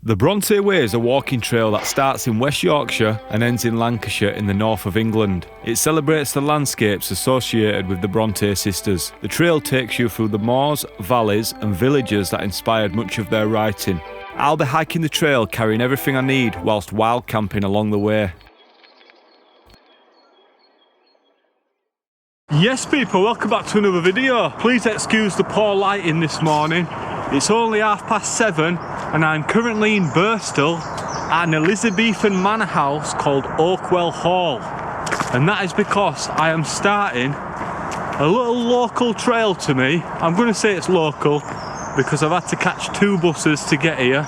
The Bronte Way is a walking trail that starts in West Yorkshire and ends in Lancashire in the north of England. It celebrates the landscapes associated with the Bronte sisters. The trail takes you through the moors, valleys and villages that inspired much of their writing. I'll be hiking the trail carrying everything I need whilst wild camping along the way. Yes people, welcome back to another video. Please excuse the poor lighting this morning. It's only 7:30 and I'm currently in Bristol at an Elizabethan manor house called Oakwell Hall. And that is because I am starting a little local trail to me. I'm going to say it's local because I've had to catch 2 buses to get here.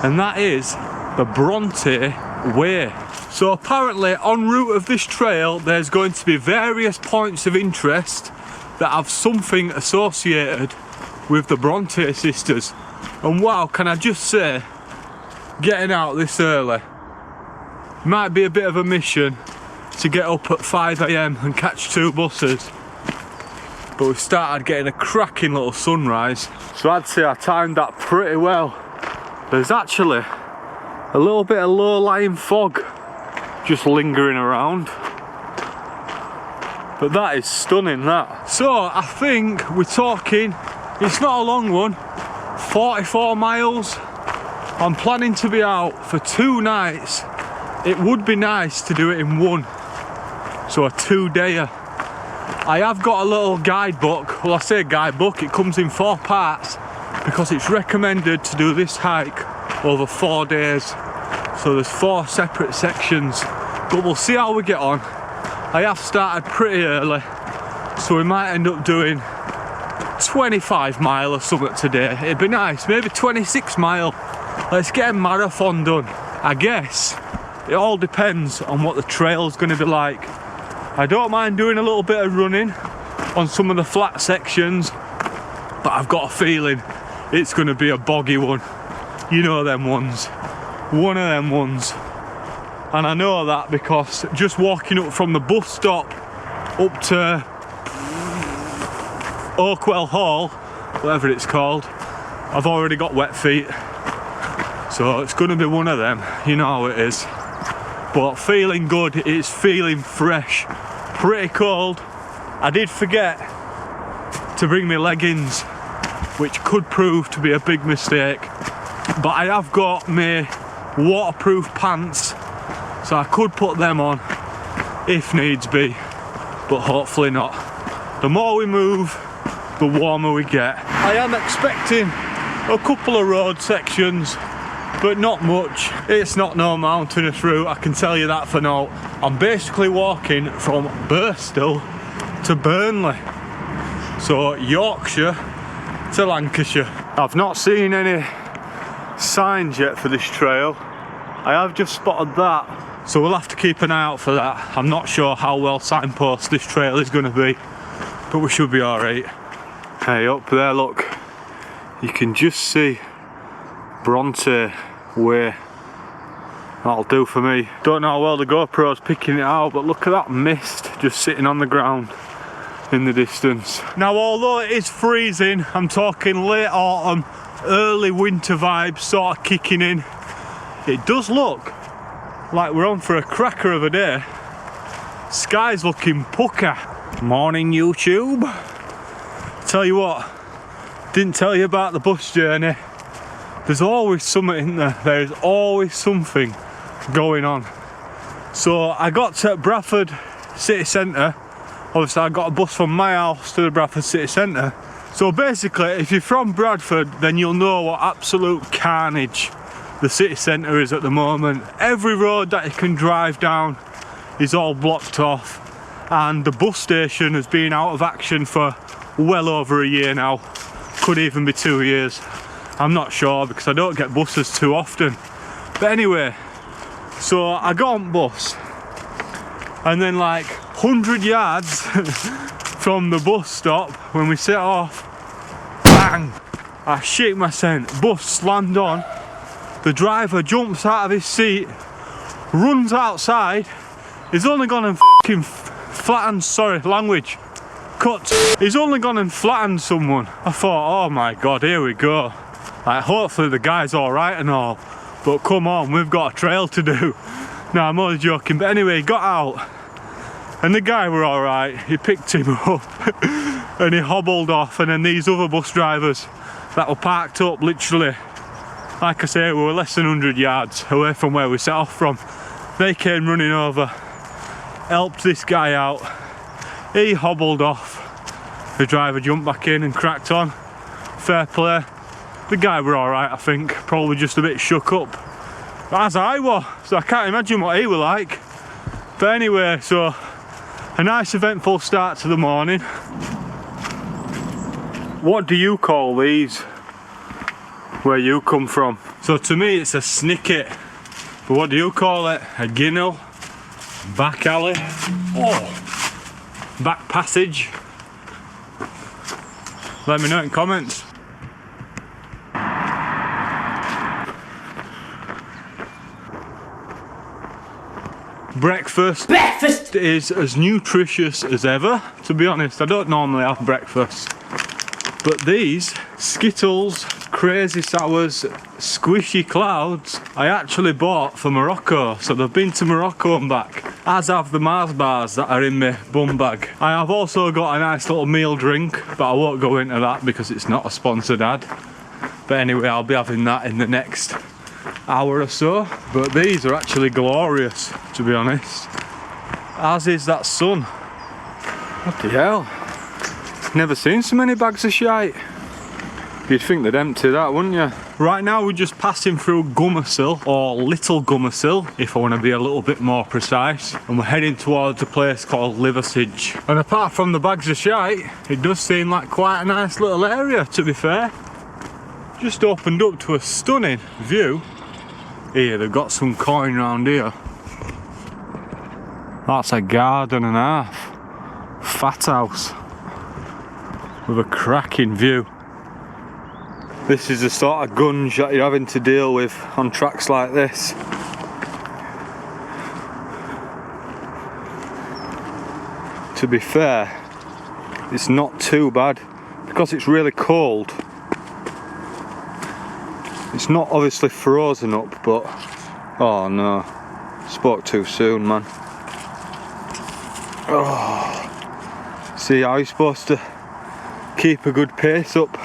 And that is the Bronte Way. So apparently en route of this trail there's going to be various points of interest that have something associated with the Bronte sisters. And wow, can I just say, getting out this early might be a bit of a mission to get up at 5 AM and catch 2 buses. But we started getting a cracking little sunrise, so I'd say I timed that pretty well. There's actually a little bit of low-lying fog just lingering around, but that is stunning, that. So I think we're talking, it's not a long one, 44 miles. I'm planning to be out for 2 nights. It would be nice to do it in one, so a 2-dayer. I have got a little guidebook. Well, I say guidebook, it comes in 4 parts because it's recommended to do this hike over 4 days. So there's 4 separate sections, but we'll see how we get on. I have started pretty early, so we might end up doing 25 mile or something today. It'd be nice, maybe 26 mile. Let's get a marathon done. I guess it all depends on what the trail's going to be like. I don't mind doing a little bit of running on some of the flat sections, but I've got a feeling it's going to be a boggy one. You know them ones. One of them ones. And I know that because just walking up from the bus stop up to Oakwell Hall, whatever it's called, I've already got wet feet. So it's going to be one of them, you know how it is. But feeling good, it's feeling fresh. Pretty cold. I did forget to bring my leggings, which could prove to be a big mistake. But I have got my waterproof pants, so I could put them on if needs be, but hopefully not. The more we move, the warmer we get. I am expecting a couple of road sections, but not much. It's not no mountainous route, I can tell you that for now. I'm basically walking from Bristol to Burnley, so Yorkshire to Lancashire. I've not seen any signs yet for this trail. I have just spotted that, so we'll have to keep an eye out for that. I'm not sure how well signposted this trail is going to be, but we should be alright. Hey, up there look, you can just see Bronte Way. That'll do for me. Don't know how well the GoPro's picking it out, but look at that mist just sitting on the ground in the distance. Now although it is freezing, I'm talking late autumn, early winter vibes sort of kicking in, it does look like we're on for a cracker of a day. Sky's looking pucker. Morning YouTube. Tell you what, didn't tell you about the bus journey. There's always something in there. There is always something going on. So I got to Bradford city centre. Obviously I got a bus from my house to the Bradford city centre. So basically if you're from Bradford then you'll know what absolute carnage the city centre is at the moment. Every road that you can drive down is all blocked off, and the bus station has been out of action for well over a year now. Could even be 2 years. I'm not sure because I don't get buses too often. But anyway, so I got on bus and then like 100 yards from the bus stop when we set off, bang! I shake my scent, bus slammed on. The driver jumps out of his seat, runs outside. He's only gone and f***ing flattened, sorry, language, cut. He's only gone and flattened someone. I thought, oh my god, here we go. Like, hopefully the guy's alright and all, but come on, we've got a trail to do. No, I'm only joking, but anyway, he got out and the guy were alright. He picked him up and he hobbled off, and then these other bus drivers that were parked up literally, like I say, we were less than 100 yards away from where we set off from. They came running over, helped this guy out, he hobbled off, the driver jumped back in and cracked on. Fair play. The guy were alright, I think, probably just a bit shook up, as I was, so I can't imagine what he were like. But anyway, so a nice eventful start to the morning. What do you call these where you come from? So to me it's a snicket, but what do you call it? A ginnel? Back alley? Oh, back passage? Let me know in comments. Breakfast is as nutritious as ever. To be honest, I don't normally have breakfast, but these Skittles, Crazy Sours, Squishy Clouds, I actually bought for Morocco. So they've been to Morocco and back, as have the Mars bars that are in my bum bag. I have also got a nice little meal drink, but I won't go into that because it's not a sponsored ad. But anyway, I'll be having that in the next hour or so. But these are actually glorious, to be honest, as is that sun. What the hell, never seen so many bags of shite. You'd think they'd empty that, wouldn't you? Right now we're just passing through Gummersill, or Little Gummersill if I want to be a little bit more precise, and we're heading towards a place called Liversedge. And apart from the bags of shite, it does seem like quite a nice little area, to be fair. Just opened up to a stunning view. Here, they've got some coin round here. That's a garden and a half. Fat house. With a cracking view. This is the sort of gunge that you're having to deal with on tracks like this. To be fair, it's not too bad because it's really cold. It's not obviously frozen up, but oh no, spoke too soon, man. Oh, see how you're supposed to keep a good pace up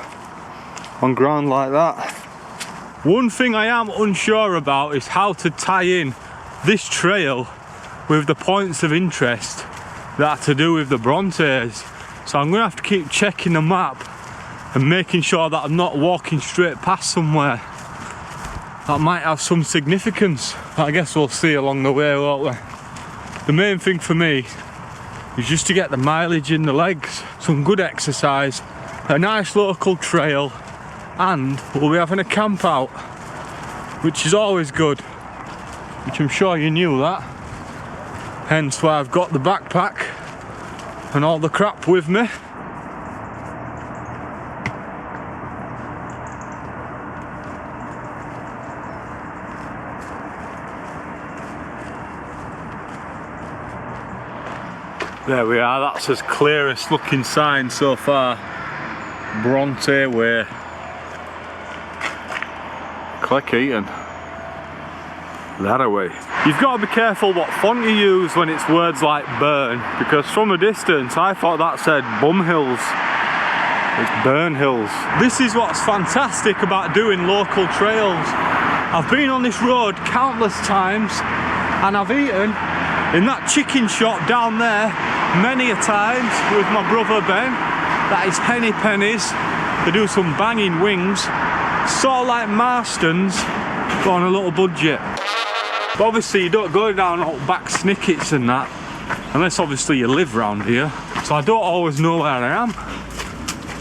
on ground like that. One thing I am unsure about is how to tie in this trail with the points of interest that are to do with the Brontes. So I'm going to have to keep checking the map and making sure that I'm not walking straight past somewhere that might have some significance. I guess we'll see along the way, won't we? The main thing for me is just to get the mileage in the legs, some good exercise, a nice local trail, and we'll be having a camp out, which is always good, which I'm sure you knew that. Hence why I've got the backpack and all the crap with me. There we are, that's as clearest looking sign so far. Bronte Way. Click Eaton. That away. You've got to be careful what font you use when it's words like burn, because from a distance I thought that said Bum Hills. It's Burn Hills. This is what's fantastic about doing local trails. I've been on this road countless times and I've eaten in that chicken shop down there many a times with my brother Ben. That is Henny Pennies. They do some banging wings, sort of like Marston's, but on a little budget. But obviously you don't go down all back snickets and that, unless obviously you live round here. So I don't always know where I am,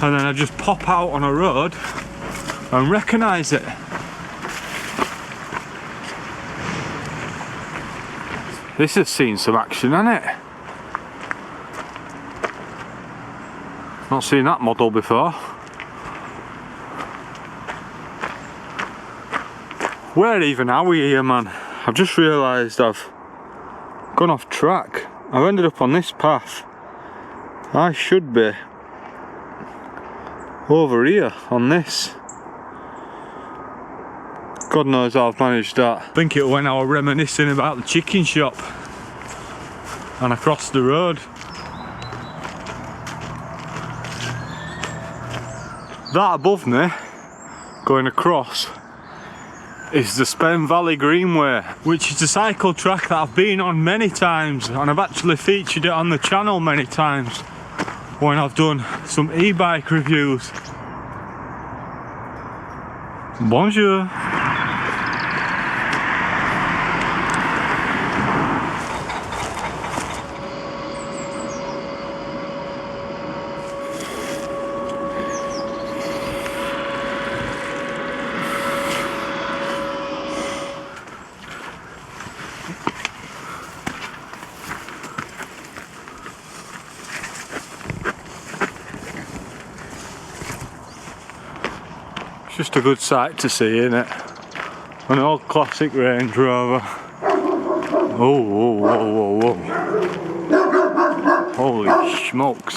and then I just pop out on a road and recognise it. This has seen some action, hasn't it? Not seen that model before. Where even are we here, man? I've just realised I've gone off track. I've ended up on this path. I should be over here on this. God knows how I've managed that. I think it was when I was reminiscing about the chicken shop and I crossed the road. That above me, going across, is the Spen Valley Greenway, which is a cycle track that I've been on many times, and I've actually featured it on the channel many times when I've done some e-bike reviews. Bonjour. Just a good sight to see, isn't it? An old classic Range Rover. Oh, whoa, whoa, whoa, whoa. Holy smokes.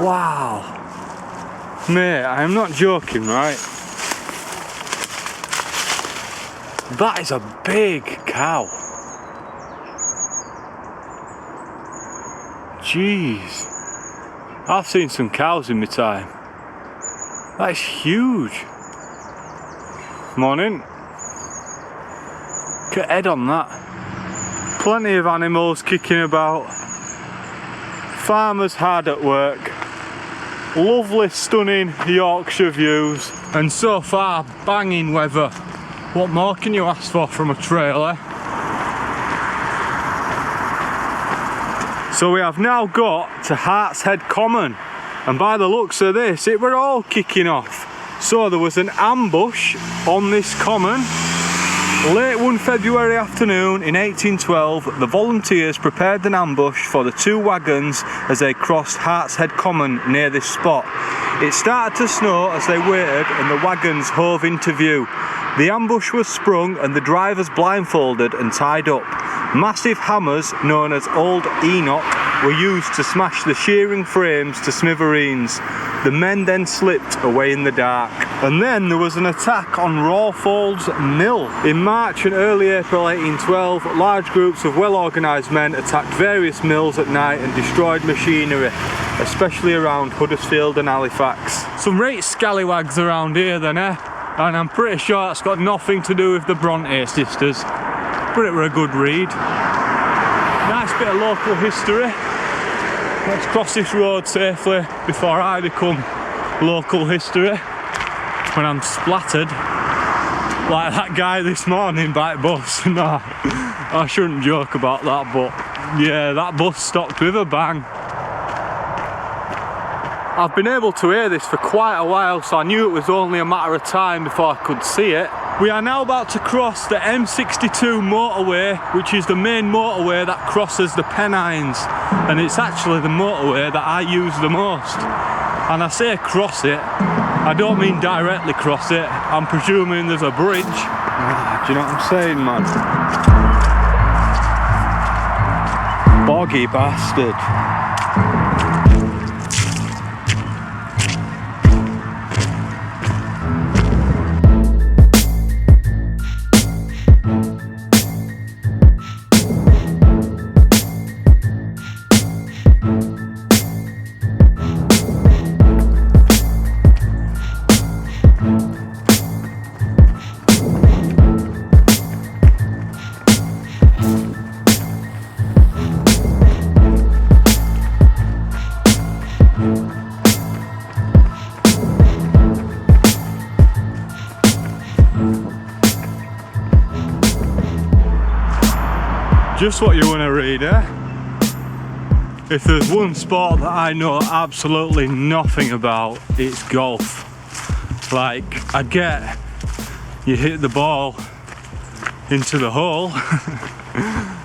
Wow. Mate, I am not joking, right? That is a big cow. Jeez. I've seen some cows in my time. That is huge. Morning. Look at head on that. Plenty of animals kicking about. Farmers hard at work. Lovely, stunning Yorkshire views. And so far, banging weather. What more can you ask for from a trailer? So we have now got to Hartshead Common, and by the looks of this, it were all kicking off. So there was an ambush on this common. Late one February afternoon in 1812, the volunteers prepared an ambush for the two wagons as they crossed Hartshead Common near this spot. It started to snow as they waited and the wagons hove into view. The ambush was sprung and the drivers blindfolded and tied up. Massive hammers, known as Old Enoch, were used to smash the shearing frames to smithereens. The men then slipped away in the dark. And then there was an attack on Waterfalls Mill. In March and early April 1812, large groups of well-organised men attacked various mills at night and destroyed machinery, especially around Huddersfield and Halifax. Some right scallywags around here then, eh? And I'm pretty sure that's got nothing to do with the Bronte sisters, but it were a good read. Nice bit of local history. Let's cross this road safely before I become local history when I'm splattered like that guy this morning by the bus. No, I shouldn't joke about that, but yeah, that bus stopped with a bang. I've been able to hear this for quite a while, so I knew it was only a matter of time before I could see it. We are now about to cross the M62 motorway, which is the main motorway that crosses the Pennines, and it's actually the motorway that I use the most. And I say cross it, I don't mean directly cross it, I'm presuming there's a bridge. Do you know what I'm saying, man? Boggy bastard. Just what you want to read, eh? If there's one sport that I know absolutely nothing about, it's golf. Like, I get you hit the ball into the hole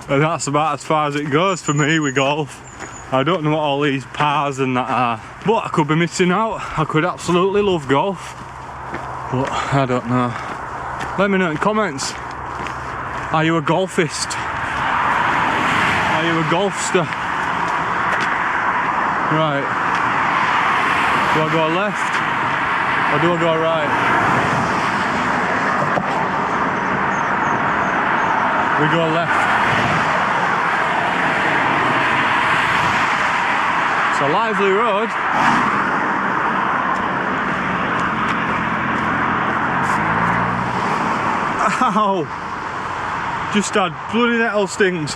and that's about as far as it goes for me with golf. I don't know what all these pars and that are, but I could be missing out. I could absolutely love golf, but I don't know. Let me know in comments, are you a golfist? it was Golfster. Right. Do I go left or do I go right? We go left. It's a lively road. Ow! Just had bloody nettle stings.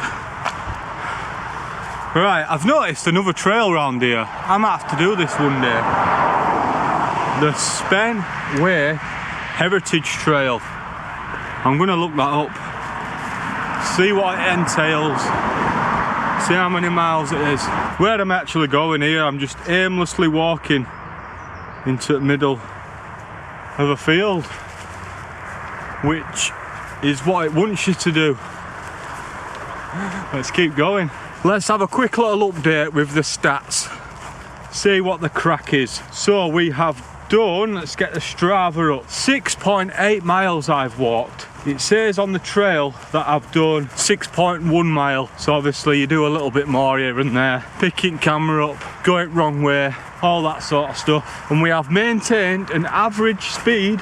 Right, I've noticed another trail round here. I might have to do this one day. The Spen Way Heritage Trail. I'm going to look that up. See what it entails. See how many miles it is. Where I'm actually going here, I'm just aimlessly walking into the middle of a field, which is what it wants you to do. Let's keep going. Let's have a quick little update with the stats. See what the crack is. So we have done, let's get the Strava up, 6.8 miles I've walked. It says on the trail that I've done 6.1 mile. So obviously you do a little bit more here and there. Picking camera up, going wrong way, all that sort of stuff. And we have maintained an average speed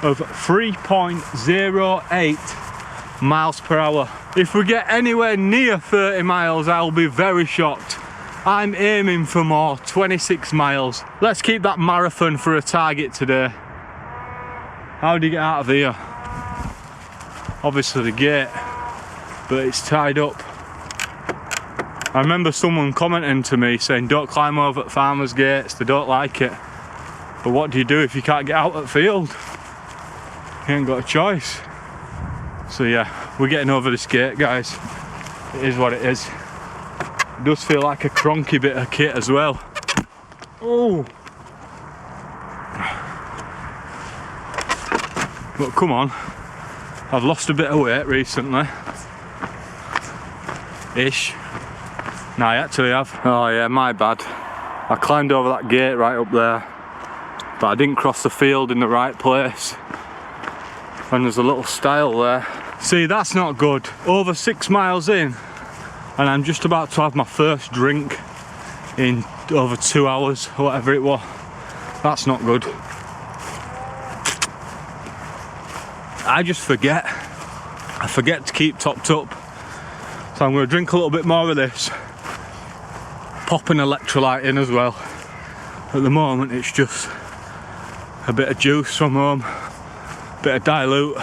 of 3.08 miles per hour. If we get anywhere near 30 miles, I'll be very shocked. I'm aiming for more, 26 miles. Let's keep that marathon for a target today. How do you get out of here? Obviously the gate, but it's tied up. I remember someone commenting to me saying don't climb over at farmers' gates, they don't like it. But what do you do if you can't get out at the field? You ain't got a choice. So yeah, we're getting over this gate, guys. It is what it is. It does feel like a cronky bit of kit as well. Oh! But come on, I've lost a bit of weight recently. Ish. No, I actually have. Oh yeah, my bad. I climbed over that gate right up there, but I didn't cross the field in the right place. And there's a little stile there. See, that's not good. Over 6 miles in, and I'm just about to have my first drink in over 2 hours, or whatever it was. That's not good. I just forget. I forget to keep topped up. So I'm going to drink a little bit more of this. Pop an electrolyte in as well. At the moment it's just a bit of juice from home, a bit of dilute.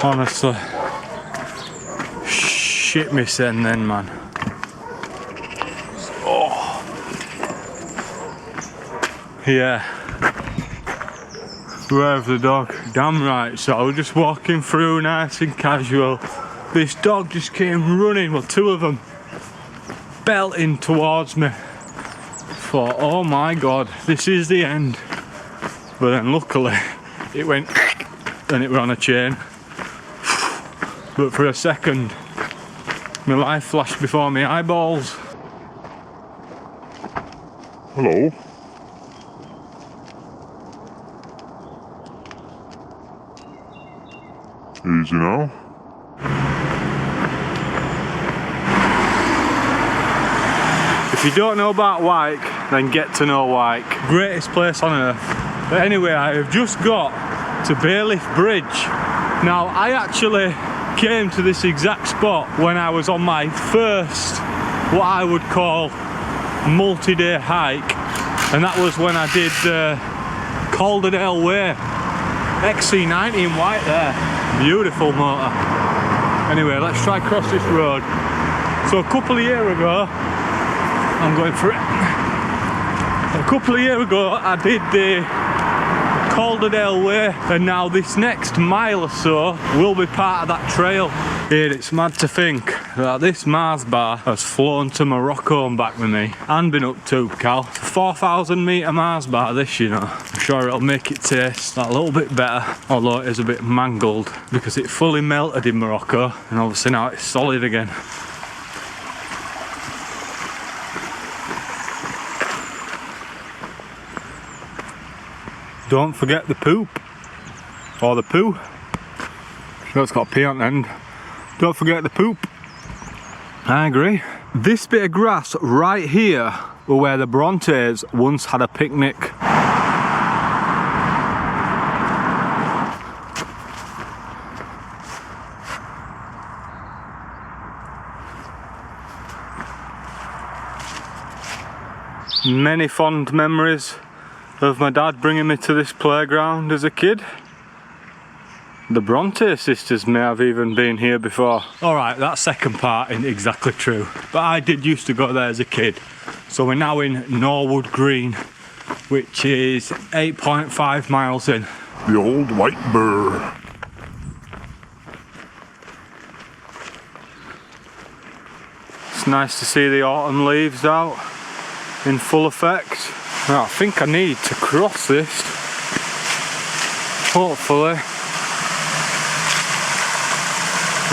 Honestly, shit me send then, man. Oh. Yeah. Where's the dog? Damn right. So I was just walking through nice and casual. This dog just came running, well, 2 of them, belting towards me. Thought, oh my god, this is the end. But then luckily, it went and it was on a chain. But for a second, my life flashed before my eyeballs. Hello. Easy now. If you don't know about Wyke, then get to know Wyke. Greatest place on earth. But anyway, I have just got to Bailiff Bridge. Now, I actually came to this exact spot when I was on my first, what I would call, multi-day hike, and that was when I did Calderdale Way, XC90 in white there, beautiful motor. Anyway, let's try cross this road. So a couple of years ago, I'm going for it. A couple of years ago, I did the Calderdale Way, and now this next mile or so will be part of that trail. Here, it's mad to think that this Mars bar has flown to Morocco and back with me, and been up to Cal. 4,000 metre Mars bar this, you know. I'm sure it'll make it taste that little bit better, although it is a bit mangled because it fully melted in Morocco, and obviously now it's solid again. don't forget the poop. Or the poo. Sure, it's got a P on the end. Don't forget the poop. I agree. This bit of grass right here were where the Brontes once had a picnic. Many fond memories of my dad bringing me to this playground as a kid. The Bronte sisters may have even been here before. Alright, that second part isn't exactly true, but I did used to go there as a kid. So we're now in Norwood Green, which is 8.5 miles in. The old white burr. It's nice to see the autumn leaves out in full effect. Now, I think I need to cross this, hopefully.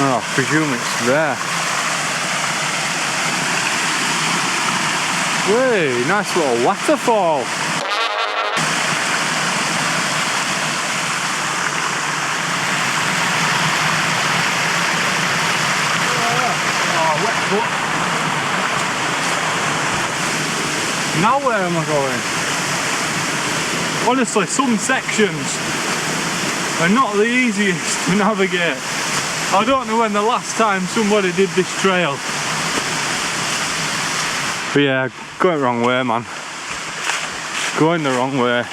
Oh, I presume it's there. Way, nice little waterfall. Oh, wet foot. Now where am I going? Honestly, some sections are not the easiest to navigate. I don't know when the last time somebody did this trail. But yeah, going the wrong way, man. Going the wrong way.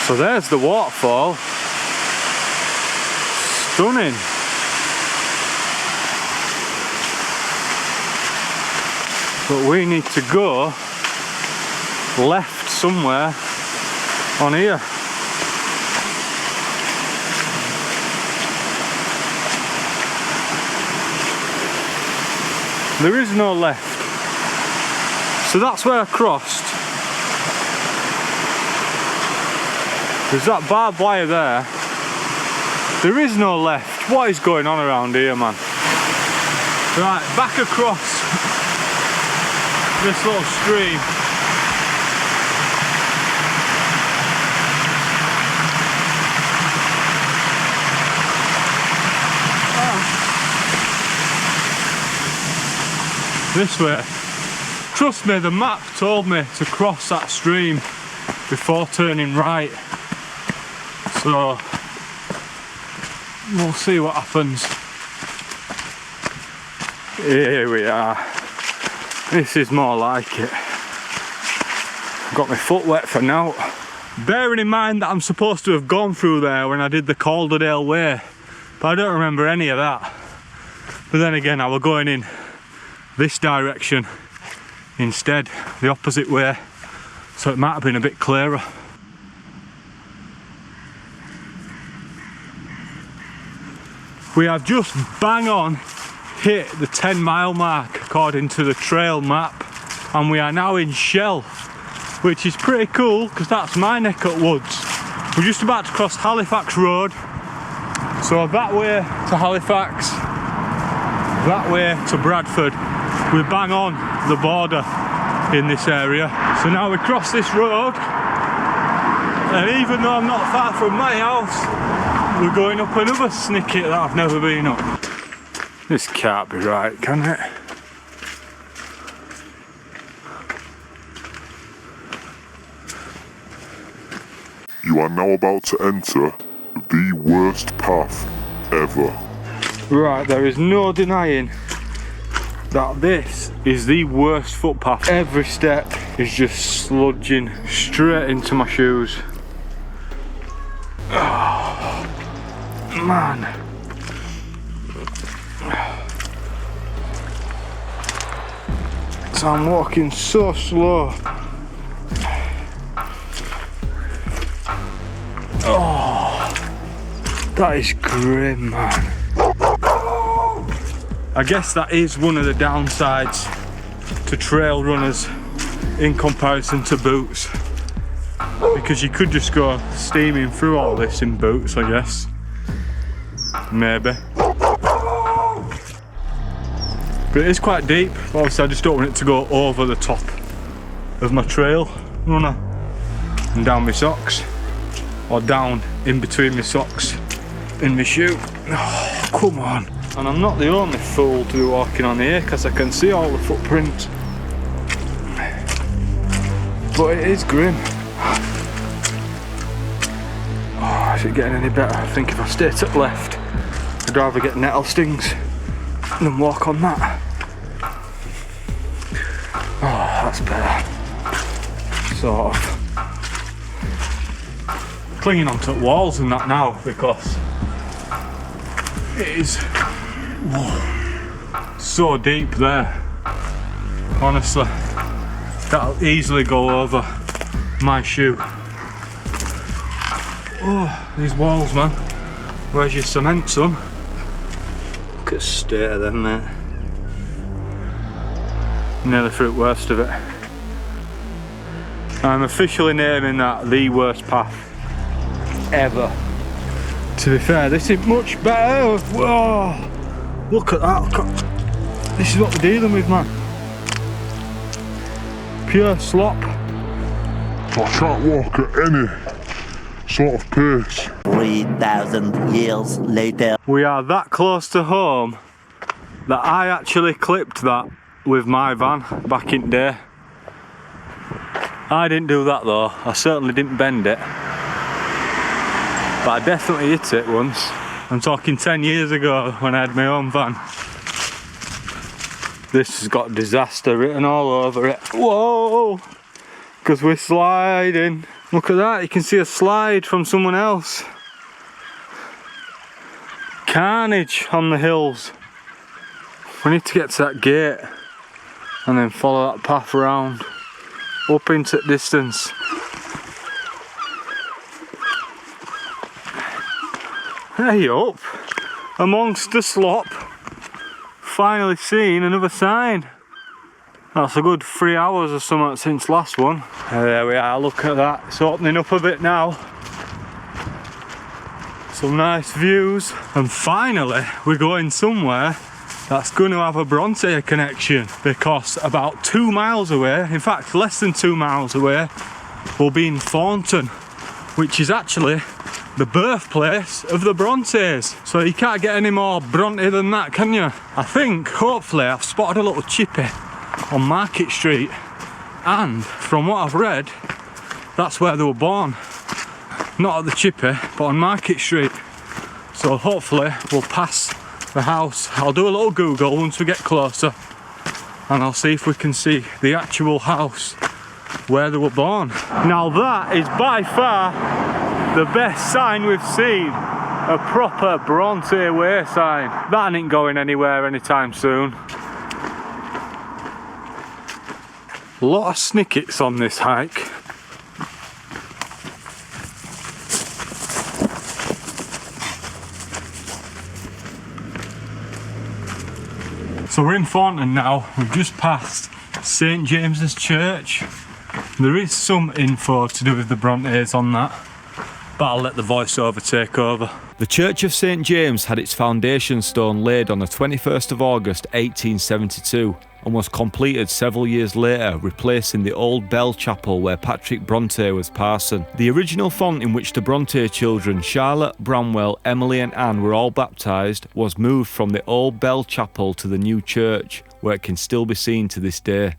So there's the waterfall. Stunning. But we need to go left somewhere on here. There is no left. So that's where I crossed. There's that barbed wire there. There is no left. What is going on around here, man? Right, back across this little stream. This way. Trust me, the map told me to cross that stream before turning right. So we'll see what happens. Here we are. This is more like it. Got my foot wet for now. Bearing in mind that I'm supposed to have gone through there when I did the Calderdale Way, but I don't remember any of that. But then again, I was going in this direction instead, the opposite way, so it might have been a bit clearer. We have just bang on hit the 10-mile mark according to the trail map, and we are now in Shell, which is pretty cool because that's my neck of woods. We're just about to cross Halifax Road, so that way to Halifax, that way to Bradford. We bang on the border in this area. So now we cross this road, and even though I'm not far from my house, we're going up another snicket that I've never been up. This can't be right, can it? You are now about to enter the worst path ever. Right, there is no denying that this is the worst footpath. Every step is just sludging straight into my shoes. Oh, man. So I'm walking so slow. Oh, that is grim, man. I guess that is one of the downsides to trail runners in comparison to boots, because you could just go steaming through all this in boots, I guess. Maybe. But it is quite deep. Obviously I just don't want it to go over the top of my trail runner and down my socks, or down in between my socks and my shoe. Oh, come on. And I'm not the only fool to be walking on here, because I can see all the footprints. But it is grim. Oh, is it getting any better? I think if I stay to the left, I'd rather get nettle stings than walk on that. Oh, that's better. Sort of. Clinging onto the walls and that now, because it is so deep there. Honestly, that'll easily go over my shoe. Oh, these walls, man. Where's your cement, son? Look at the state of them, mate. Nearly through the worst of it. I'm officially naming that the worst path ever. To be fair, this is much better. Whoa! Look at that. Look at... This is what we're dealing with, man. Pure slop. I can't walk at any sort of pace. 3,000 years later. We are that close to home that I actually clipped that with my van back in the day. I didn't do that though. I certainly didn't bend it. But I definitely hit it once. I'm talking 10 years ago when I had my own van. This has got disaster written all over it. Whoa! Because we're sliding. Look at that, you can see a slide from someone else. Carnage on the hills. We need to get to that gate and then follow that path around up into the distance. Hey up, amongst the slop, finally seen another sign. That's a good 3 hours or something since last one. There we are, look at that, it's opening up a bit now. Some nice views. And finally, we're going somewhere that's going to have a Bronte connection, because about 2 miles away, in fact less than 2 miles away, we'll be in Thornton, which is actually the birthplace of the Brontes. So you can't get any more Bronte than that, can you? I think, hopefully, I've spotted a little Chippy on Market Street, and from what I've read, that's where they were born. Not at the Chippy, but on Market Street. So hopefully we'll pass the house. I'll do a little Google once we get closer, and I'll see if we can see the actual house where they were born. Now that is by far the best sign we've seen. A proper Bronte Way sign. That ain't going anywhere anytime soon. A lot of snickets on this hike. So we're in Thornton now. We've just passed St James's Church. There is some info to do with the Brontes on that, but I'll let the voiceover take over. The Church of St James had its foundation stone laid on the 21st of August 1872 and was completed several years later, replacing the old bell chapel where Patrick Bronte was parson. The original font in which the Bronte children, Charlotte, Bramwell, Emily and Anne, were all baptised was moved from the old bell chapel to the new church, where it can still be seen to this day.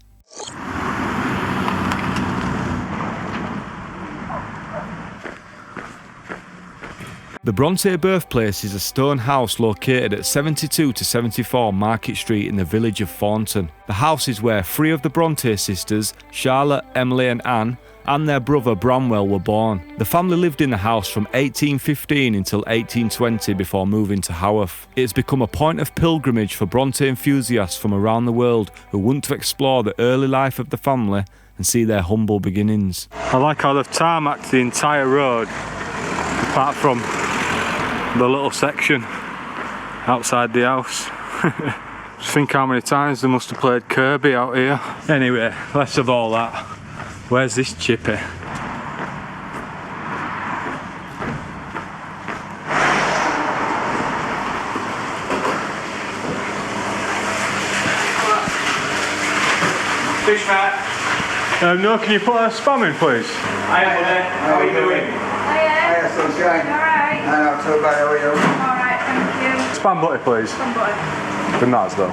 The Bronte birthplace is a stone house located at 72 to 74 Market Street in the village of Thornton. The house is where 3 of the Bronte sisters, Charlotte, Emily and Anne, and their brother Bramwell were born. The family lived in the house from 1815 until 1820 before moving to Haworth. It has become a point of pilgrimage for Bronte enthusiasts from around the world who want to explore the early life of the family and see their humble beginnings. I like how they've tarmacked the entire road, apart from the little section outside the house. Just think how many times they must have played Kirby out here. Anyway, less of all that. Where's this Chippy? Fish mat. No, can you put a spam in, please? Hi, buddy. How are you doing? Hiya, sunshine. Alright. Not too bad, how are you? Alright, thank you. Spam butty, please. Come on. Good night, though.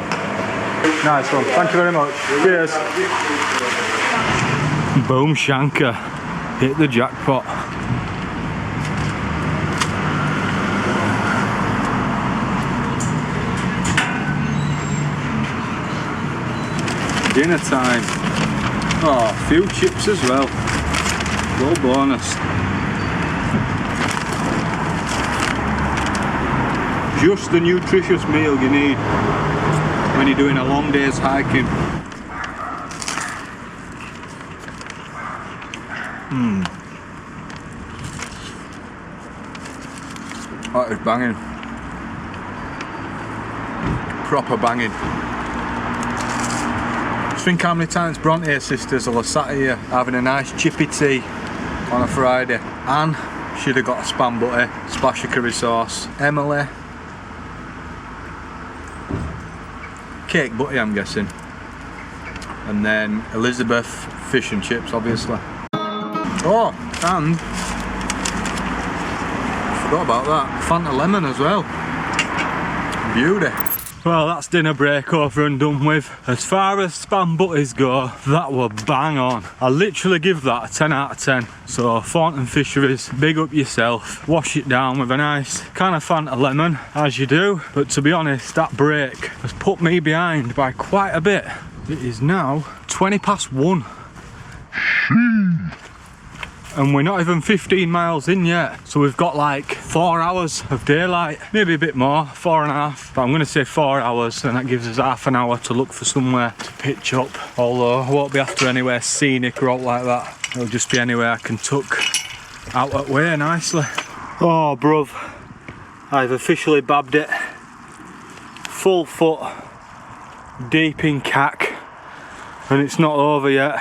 Nice one. Thank you very much. Cheers. Boom shanker. Hit the jackpot. Dinner time. Oh, a few chips as well. Well bonus. Just the nutritious meal you need when you're doing a long day's hiking. That is banging. Proper banging. Just think how many times Bronte sisters will have sat here having a nice chippy tea on a Friday. Anne, she'd have got a spam butty, splash of curry sauce. Emily, cake butty I'm guessing. And then Elizabeth, fish and chips obviously. Oh, and forgot about that, Fanta lemon as well. Beauty. Well, that's dinner break over and done with. As far as spam butties go, that were bang on. I literally give that a 10 out of 10. So Thornton Fisheries, big up yourself. Wash it down with a nice kind of Fanta lemon, as you do. But to be honest, that break has put me behind by quite a bit. It is now 1:20. And we're not even 15 miles in yet, so we've got like 4 hours of daylight, maybe a bit more, 4.5, but I'm going to say 4 hours, and that gives us half an hour to look for somewhere to pitch up. Although I won't be after anywhere scenic or out like that, it'll just be anywhere I can tuck out that way nicely. Oh bruv, I've officially babbed it. Full foot deep in cack, and it's not over yet.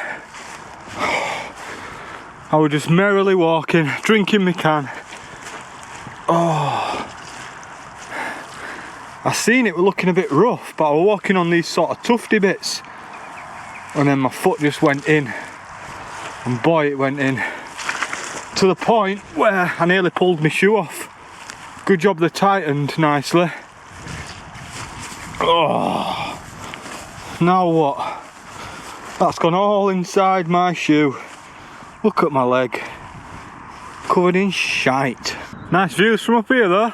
I was just merrily walking, drinking my can. Oh, I seen it were looking a bit rough, but I was walking on these sort of tufty bits, and then my foot just went in, and boy it went in, to the point where I nearly pulled my shoe off. Good job they tightened nicely. Oh, now what? That's gone all inside my shoe. Look at my leg, covered in shite. Nice views from up here though.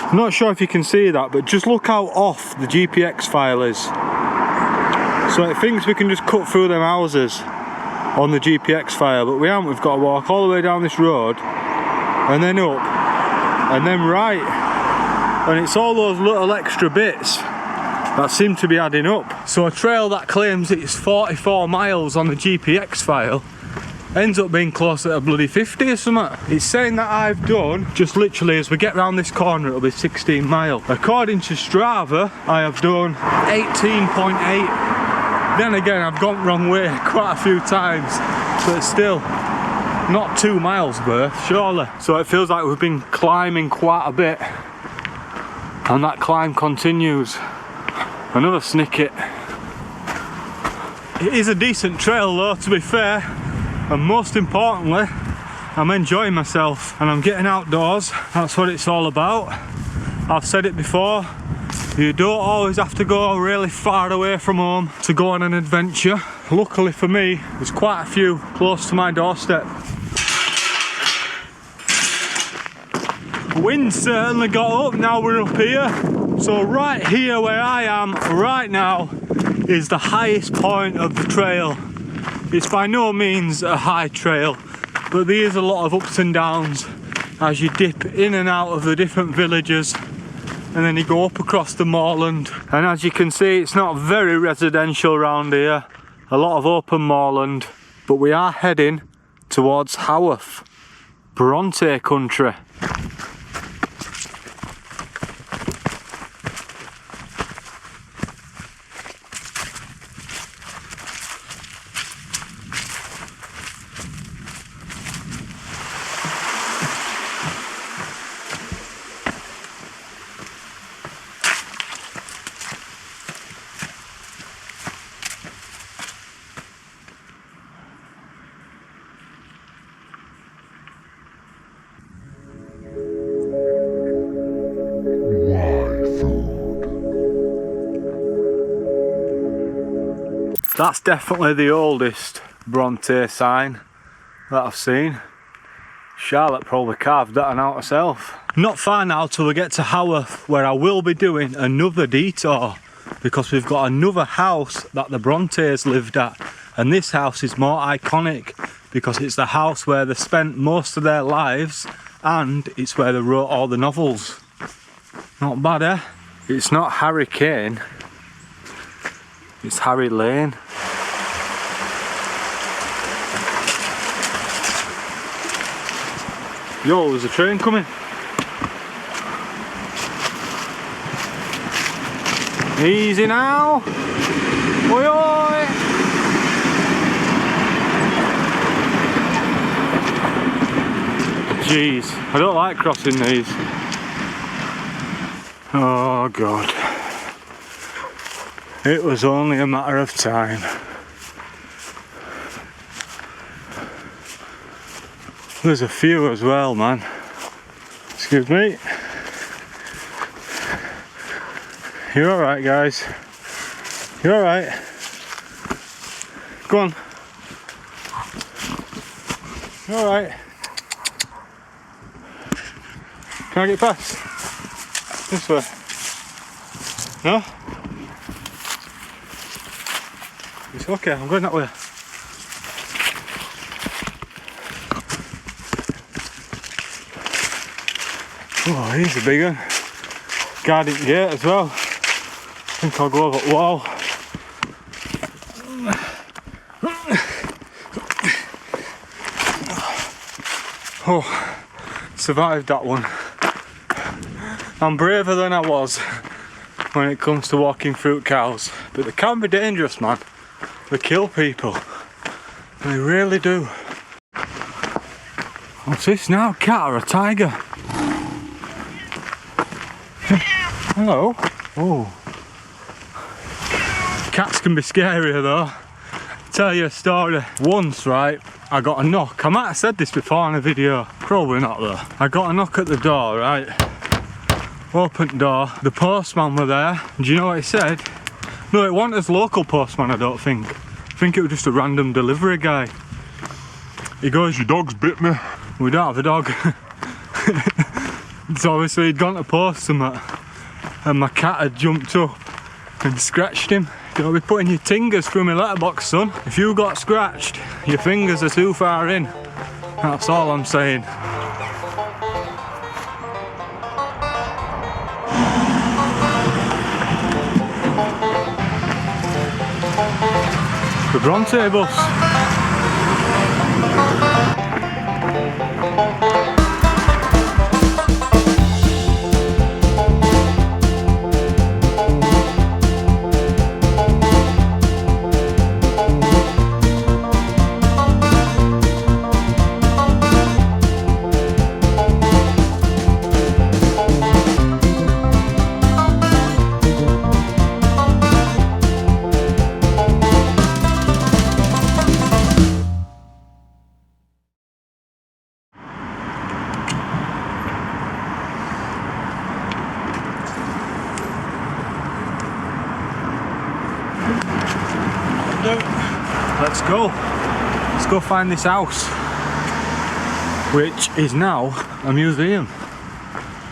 I'm not sure if you can see that, but just look how off the GPX file is. So it thinks we can just cut through them houses on the GPX file, but we haven't. We've got to walk all the way down this road and then up and then right, and it's all those little extra bits that seem to be adding up. So a trail that claims it's 44 miles on the GPX file ends up being closer to bloody 50 or something. It's saying that I've done, just literally as we get round this corner, it'll be 16 miles. According to Strava, I have done 18.8. Then again, I've gone wrong way quite a few times, but still, not 2 miles worth, surely. So it feels like we've been climbing quite a bit, and that climb continues. Another snicket. It is a decent trail though, to be fair. And most importantly, I'm enjoying myself and I'm getting outdoors. That's what it's all about. I've said it before, you don't always have to go really far away from home to go on an adventure. Luckily for me, there's quite a few close to my doorstep. The wind certainly got up now we're up here. So right here where I am right now is the highest point of the trail. It's by no means a high trail, but there is a lot of ups and downs as you dip in and out of the different villages, and then you go up across the moorland. And as you can see, it's not very residential around here, a lot of open moorland, but we are heading towards Haworth, Bronte country. That's definitely the oldest Bronte sign that I've seen. Charlotte probably carved that one out herself. Not far now till we get to Haworth, where I will be doing another detour, because we've got another house that the Brontes lived at, and this house is more iconic because it's the house where they spent most of their lives, and it's where they wrote all the novels. Not bad, eh? It's not Harry Kane, it's Harry Lane. Yo, there's a train coming. Easy now. Oi oi. Jeez, I don't like crossing these. Oh God. It was only a matter of time. There's a few as well, man. Excuse me. You're alright, guys. You're alright. Go on. You're alright. Can I get past? This way. No? It's okay, I'm going that way. Oh, he's a big one. Guarding gate as well. I think I'll go over the wall. Oh, survived that one. I'm braver than I was when it comes to walking fruit cows, but they can be dangerous, man. They kill people. They really do. What's this now? Cat or a tiger? Hello. Oh. Cats can be scarier though. Tell you a story. Once, right, I got a knock. I might have said this before in a video. Probably not though. I got a knock at the door, right? Opened door. The postman were there. Do you know what he said? No, it wasn't his local postman, I don't think. I think it was just a random delivery guy. He goes, "Your dog's bit me." We don't have a dog. So obviously he'd gone to post something, and my cat had jumped up and scratched him. Don't be putting your fingers through my letterbox, son. If you got scratched, your fingers are too far in. That's all I'm saying. The Bronte bus. Let's go. Let's go find this house, which is now a museum.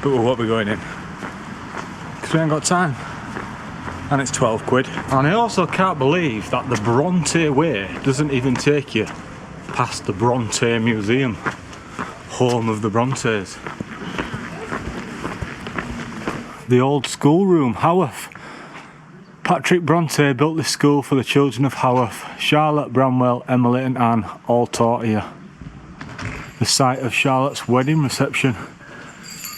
But we won't be going in because we ain't got time. and it's 12 quid. And I also can't believe that the Bronte Way doesn't even take you past the Bronte Museum, home of the Brontes. The old schoolroom, Haworth. Patrick Bronte built this school for the children of Haworth. Charlotte, Bramwell, Emily and Anne all taught here. The site of Charlotte's wedding reception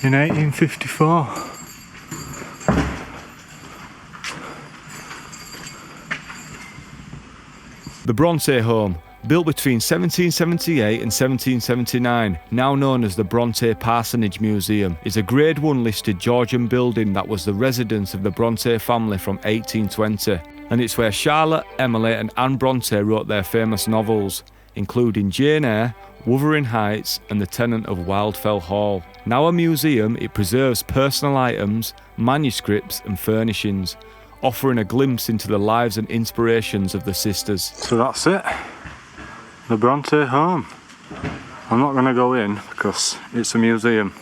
in 1854. The Bronte home, built between 1778 and 1779, now known as the Bronte Parsonage Museum, is a Grade 1 listed Georgian building that was the residence of the Bronte family from 1820, and it's where Charlotte, Emily and Anne Bronte wrote their famous novels, including Jane Eyre, Wuthering Heights and The Tenant of Oakwell Hall. Now a museum, it preserves personal items, manuscripts and furnishings, offering a glimpse into the lives and inspirations of the sisters. So that's it. The Bronte home. I'm not going to go in because it's a museum.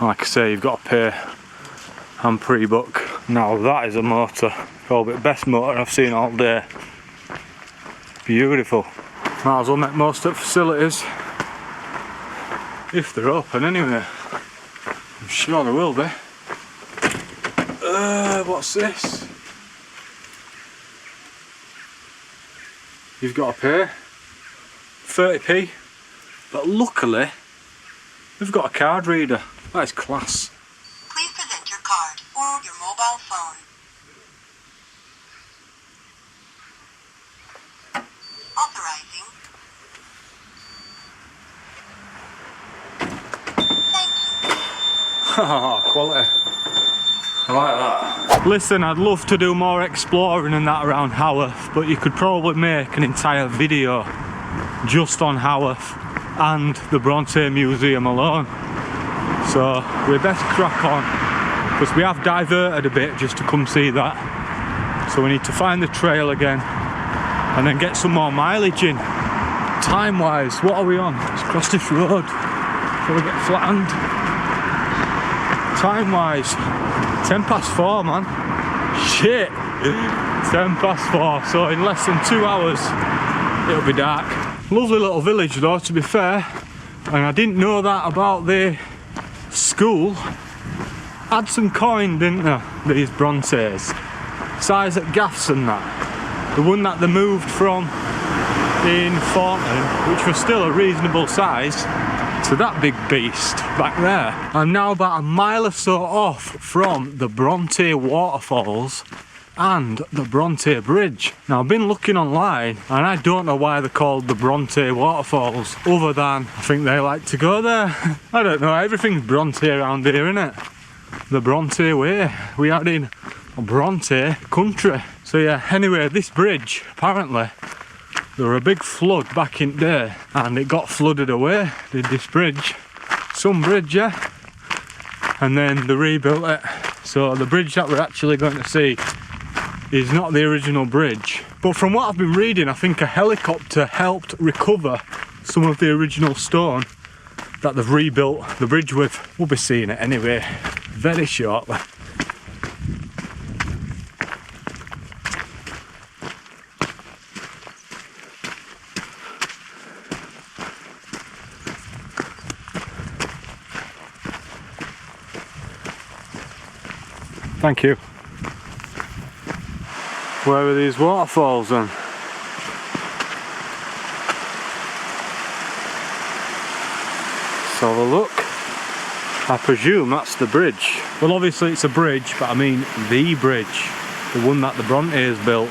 Like I say, you've got to pay and pre-book. Now that is a motor. Probably the best motor I've seen all day. Beautiful. Might as well make most of the facilities. If they're open anyway. I'm sure they will be. What's this? You've got to pay 30p, but luckily they've got a card reader. That is class. Please present your card or your mobile phone. Authorizing. Thank you. Quality. I like that. Listen, I'd love to do more exploring and that around Haworth, but you could probably make an entire video just on Haworth and the Bronte Museum alone. So we best crack on, because we have diverted a bit just to come see that. So we need to find the trail again and then get some more mileage in. Time wise, what are we on? Let's cross this road before we get flattened. Time wise, 4:10, man. Shit. 4:10, so in less than 2 hours it'll be dark. Lovely little village though, to be fair. And I didn't know that about the school. Had some coin, didn't they, these Brontes? Size at Gaffs and that. The one that they moved from in Thornton, which was still a reasonable size, to that big beast back there. I'm now about a mile or so off from the Bronte waterfalls and the Bronte Bridge. Now I've been looking online and I don't know why they're called the Bronte waterfalls, other than I think they like to go there. I don't know, everything's Bronte around here, innit? The Bronte Way. We are in Bronte country. So yeah, anyway, this bridge, apparently there were a big flood back in there and it got flooded away, did this bridge. Some bridge, yeah. And then they rebuilt it. So the bridge that we're actually going to see is not the original bridge. But from what I've been reading, I think a helicopter helped recover some of the original stone that they've rebuilt the bridge with. We'll be seeing it anyway, very shortly. Thank you. Where are these waterfalls then? Let's have a look. I presume that's the bridge. Well, obviously it's a bridge, but I mean the bridge. The one that the Brontes built.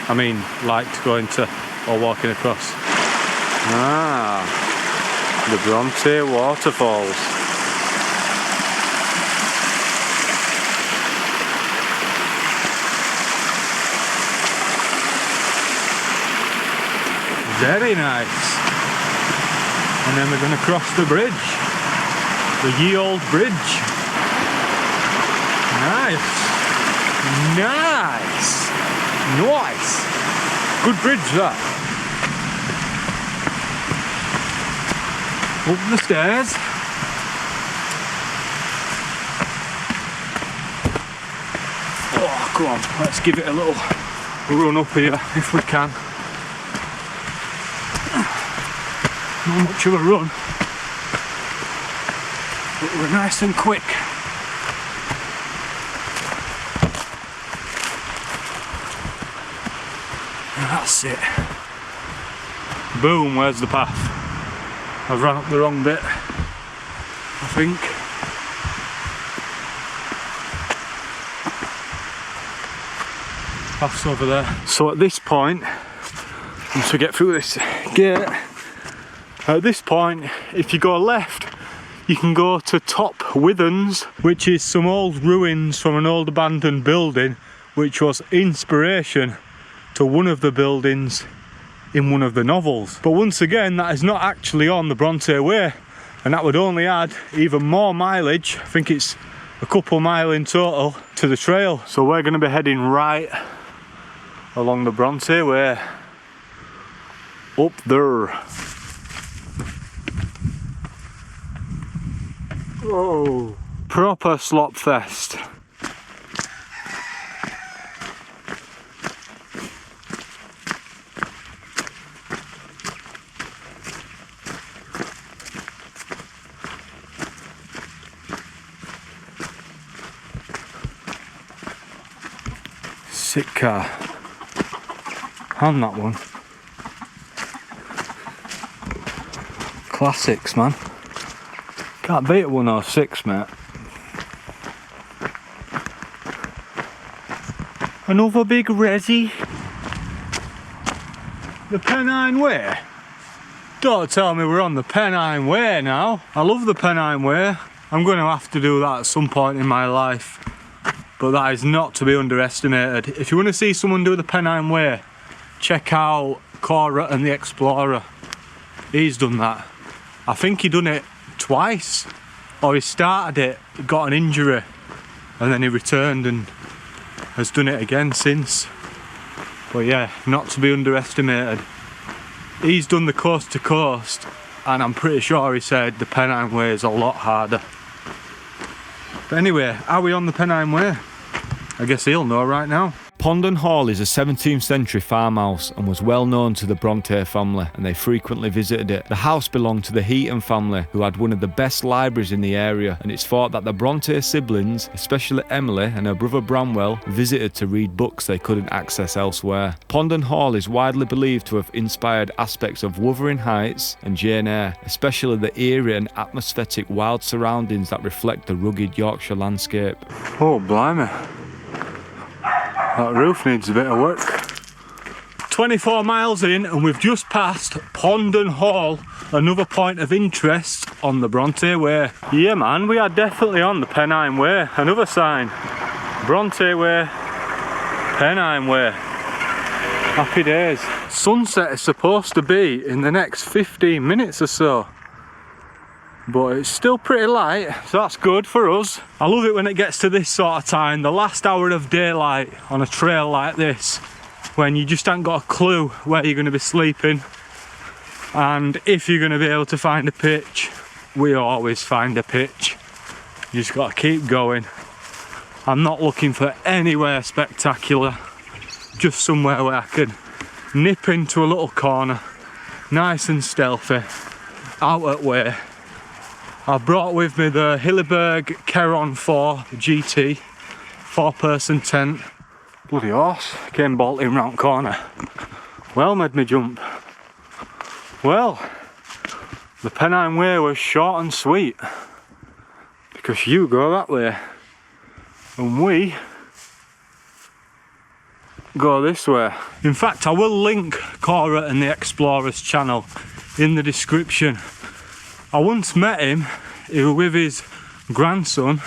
I mean, liked going to or walking across. Ah, the Bronte waterfalls. Very nice. And then we're going to cross the bridge. The ye old bridge. Nice. Nice. Nice. Good bridge that. Up the stairs. Oh, Come on, let's give it a little run up here if we can. Not much of a run, but we're nice and quick. And that's it. Boom, where's the path? I've run up the wrong bit, I think. Path's over there. So at this point, once we get through this gate, at this point, if you go left, you can go to Top Withens, which is some old ruins from an old abandoned building, which was inspiration to one of the buildings in one of the novels. But once again, that is not actually on the Bronte Way, and that would only add even more mileage. I think it's a couple mile in total to the trail. So we're going to be heading right along the Bronte Way, up there. Oh, proper slop fest. Sick car. And that one. Classics, man. Can't beat a 106, mate. Another big resi. The Pennine Way. Don't tell me we're on the Pennine Way now. I love the Pennine Way. I'm going to have to do that at some point in my life. But that is not to be underestimated. If you want to see someone do the Pennine Way, check out Cora and the Explorer. He's done that. I think he done it twice, or he started it, got an injury, and then he returned and has done it again since. But yeah, not to be underestimated. He's done the coast to coast, and I'm pretty sure he said the Pennine Way is a lot harder. But anyway, are we on the Pennine Way? I guess he'll know right now. Ponden Hall is a 17th century farmhouse and was well known to the Bronte family, and they frequently visited it. The house belonged to the Heaton family, who had one of the best libraries in the area, and it's thought that the Bronte siblings, especially Emily and her brother Bramwell, visited to read books they couldn't access elsewhere. Ponden Hall is widely believed to have inspired aspects of Wuthering Heights and Jane Eyre, especially the eerie and atmospheric wild surroundings that reflect the rugged Yorkshire landscape. Oh, blimey. That roof needs a bit of work. 24 miles in and we've just passed Ponden Hall, another point of interest on the Bronte Way. Yeah man, we are definitely on the Pennine Way. Another sign. Bronte Way, Pennine Way. Happy days. Sunset is supposed to be in the next 15 minutes or so. But it's still pretty light, so that's good for us. I love it when it gets to this sort of time, the last hour of daylight on a trail like this, when you just haven't got a clue where you're going to be sleeping and if you're going to be able to find a pitch. We always find a pitch. You just got to keep going. I'm not looking for anywhere spectacular, just somewhere where I can nip into a little corner, nice and stealthy, out at way. I brought with me the Hilleberg Keron 4 GT, 4-person tent. Bloody horse came bolting round corner. Well, made me jump. Well, the Pennine Way was short and sweet, because you go that way and we go this way. In fact, I will link Cora and the Explorer's channel in the description. I once met him, he was with his grandson.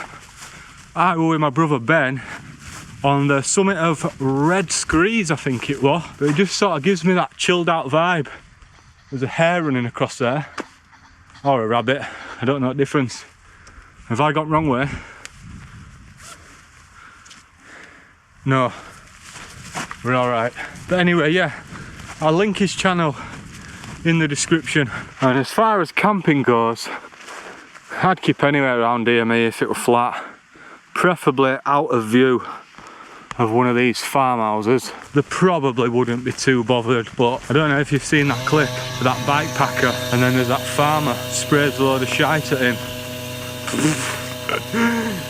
I was with my brother Ben on the summit of Red Screes, I think it was. But it just sort of gives me that chilled out vibe. There's a hare running across there, or a rabbit, I don't know the difference. Have I gone wrong way? No, we're alright. But anyway, yeah, I'll link his channel in the description. And as far as camping goes, I'd keep anywhere around here me if it were flat, preferably out of view of one of these farmhouses, they probably wouldn't be too bothered. But I don't know if you've seen that clip of that bike packer, and then there's that farmer sprays a load of shite at him.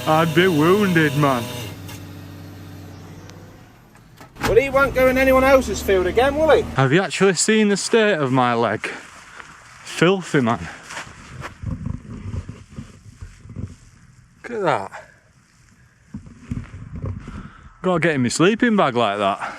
I'd be wounded, man. Well, he won't go in anyone else's field again, will he? Have you actually seen the state of my leg? Filthy, man. Look at that. Gotta get in my sleeping bag like that.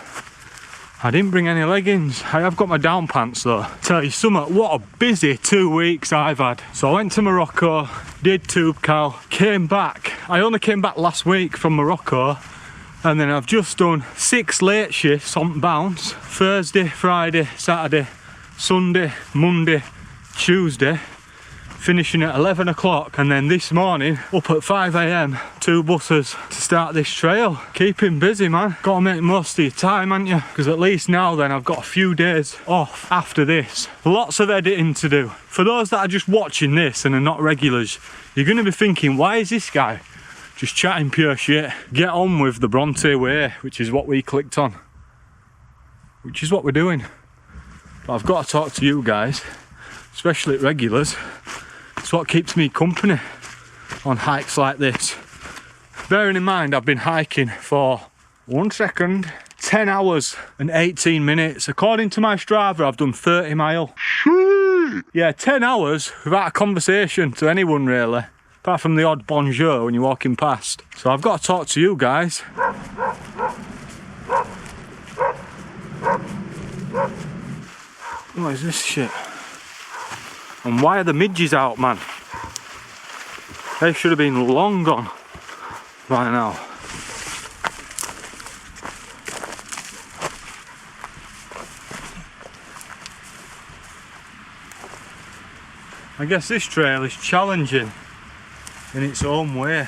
I didn't bring any leggings. I have got my down pants though. Tell you something, what a busy 2 weeks I've had. So I went to Morocco, did Tube Cal, came back. I only came back last week from Morocco, and then I've just done 6 late shifts on bounce. Thursday, Friday, Saturday, Sunday, Monday, Tuesday, finishing at 11 o'clock, and then this morning up at 5 AM, 2 buses to start this trail. Keeping busy, man. Gotta make most of your time, haven't you? Because at least now then I've got a few days off after this. Lots of editing to do. For those that are just watching this and are not regulars, you're gonna be thinking, why is this guy just chatting pure shit? Get on with the Bronte Way, which is what we clicked on, which is what we're doing. But I've got to talk to you guys, especially at regulars. It's what keeps me company on hikes like this. Bearing in mind I've been hiking for 10 hours and 18 minutes. According to my Strava, I've done 30 mile. Yeah, 10 hours without a conversation to anyone really, apart from the odd bonjour when you're walking past. So I've got to talk to you guys. What is this shit? And why are the midges out, man? They should have been long gone by now. I guess this trail is challenging in its own way.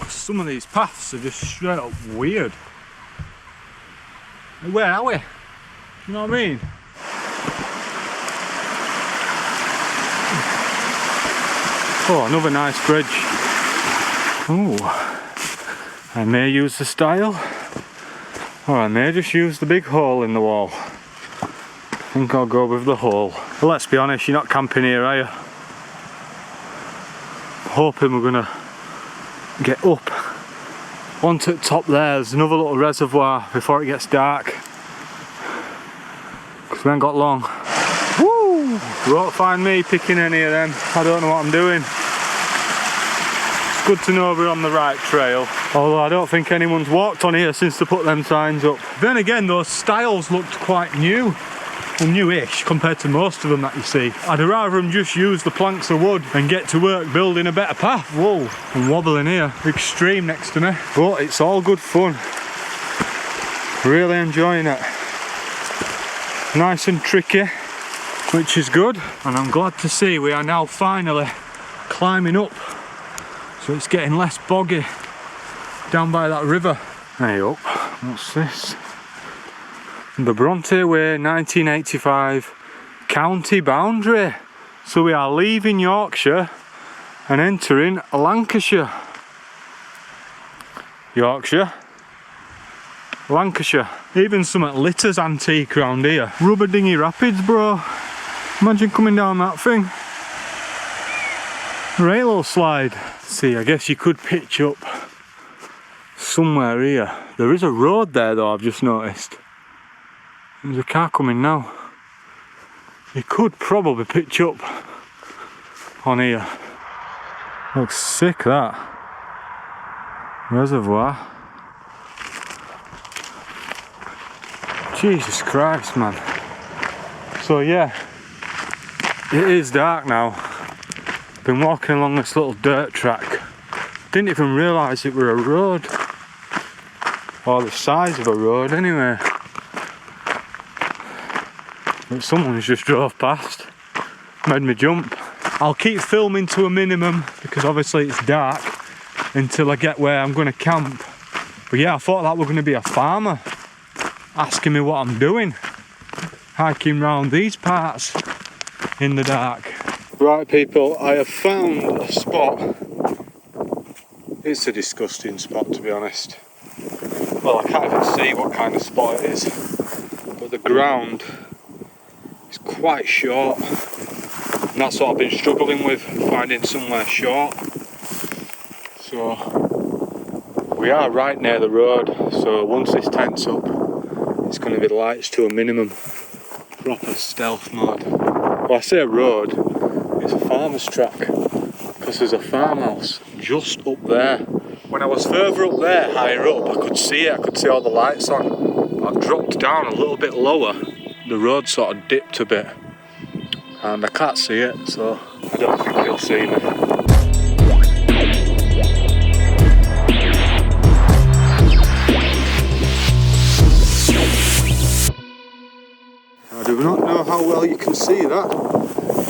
Some of these paths are just straight up weird. Where are we? You know what I mean? Oh, another nice bridge. Oh, I may use the stile, or I may just use the big hole in the wall. I think I'll go with the hole. But let's be honest, you're not camping here, are you? Hoping we're gonna get up. Onto the top there's another little reservoir before it gets dark. Because we ain't got long. Woo! You won't find me picking any of them. I don't know what I'm doing. It's good to know we're on the right trail. Although I don't think anyone's walked on here since they put them signs up. Then again, those stiles looked quite new. Well, newish compared to most of them that you see. I'd rather them just use the planks of wood and get to work building a better path. Whoa, I'm wobbling here. Big stream next to me. But it's all good fun. Really enjoying it. Nice and tricky, which is good. And I'm glad to see we are now finally climbing up. So it's getting less boggy down by that river. Hey up, what's this? The Bronte Way 1985 county boundary. So we are leaving Yorkshire and entering Lancashire. Yorkshire, Lancashire. Even something lit as antique round here. Rubber dinghy rapids, bro. Imagine coming down that thing. Right little slide. See, I guess you could pitch up somewhere here. There is a road there though, I've just noticed. There's a car coming now. You could probably pitch up on here. Looks sick, that. Reservoir. Jesus Christ, man. So yeah, it is dark now. Been walking along this little dirt track. Didn't even realise it were a road. Or the size of a road anyway. But someone's just drove past. Made me jump. I'll keep filming to a minimum because obviously it's dark until I get where I'm going to camp. But yeah, I thought that were going to be a farmer asking me what I'm doing. Hiking round these parts in the dark. Right people, I have found a spot. It's a disgusting spot to be honest. Well, I can't even see what kind of spot it is, but the ground is quite short, and that's what I've been struggling with, finding somewhere short. So we are right near the road, so once this tent's up, it's going to be lights to a minimum. Proper stealth mode. Well, I say a road, it's a farmer's track, because there's a farmhouse just up there. When I was further up there, higher up, I could see it, I could see all the lights on. I've dropped down a little bit lower, the road sort of dipped a bit, and I can't see it, so I don't think they'll see me. I do not know how well you can see that.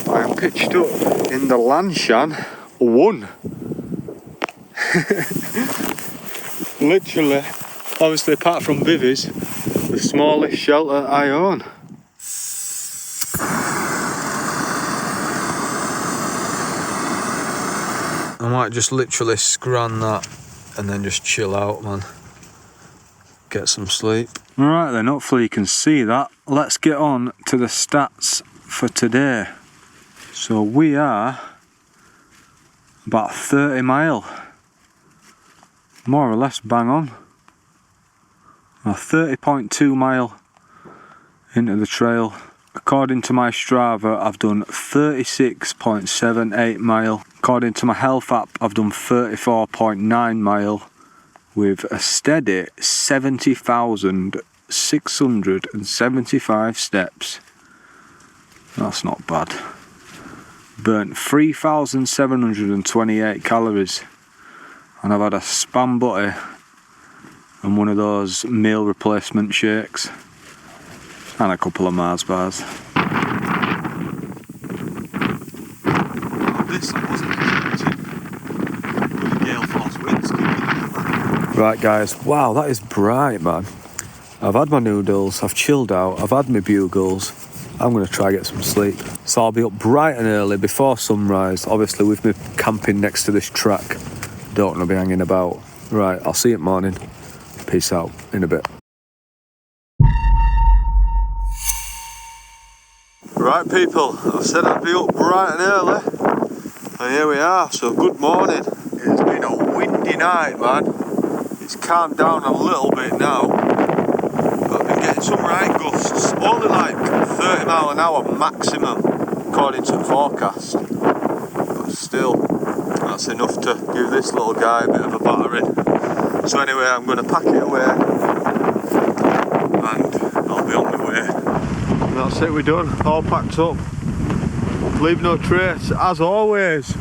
I am pitched up in the Lanshan 1. Literally, obviously apart from bivvies, the smallest shelter I own. I might just literally scran that and then just chill out, man. Get some sleep. Alright then, hopefully you can see that. Let's get on to the stats for today. So we are about 30 mile. More or less bang on. 30.2 mile into the trail. According to my Strava, I've done 36.78 mile. According to my health app, I've done 34.9 mile with a steady 70,675 steps. That's not bad. Burnt 3,728 calories. And I've had a spam butty and one of those meal replacement shakes and a couple of Mars bars. This I wasn't expecting, with the gale force winds kicking in. Right guys, wow, that is bright, man. I've had my noodles, I've chilled out, I've had my bugles. I'm going to try get some sleep. So I'll be up bright and early before sunrise, obviously with me camping next to this track. Don't want to be hanging about. Right, I'll see you at morning. Peace out in a bit. Right people, I said I'd be up bright and early, and here we are, so good morning. It's been a windy night, man. It's calmed down a little bit now, but I've been getting some right gusts, only like 30 mile an hour maximum, according to the forecast, but still, that's enough to give this little guy a bit of a battering. So anyway, I'm going to pack it away, and I'll be on my way. That's it, we're done, all packed up. Leave no trace, as always.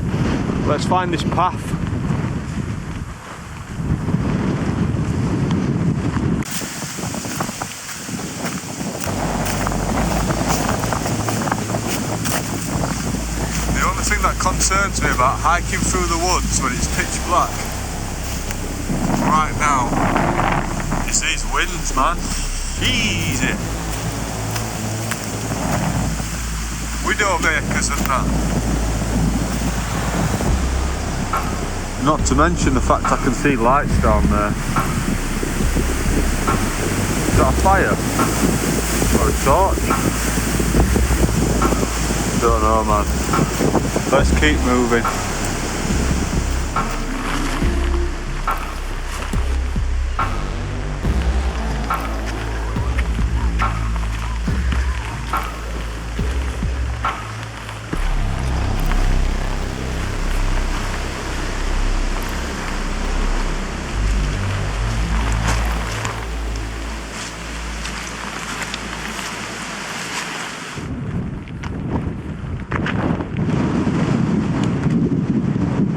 Let's find this path. The only thing that concerns me about hiking through the woods when it's pitch black right now is these winds, man. Easy. Widowmakers and that. Not to mention the fact I can see lights down there. Is that a fire? Or a torch? Don't know, man. Let's keep moving.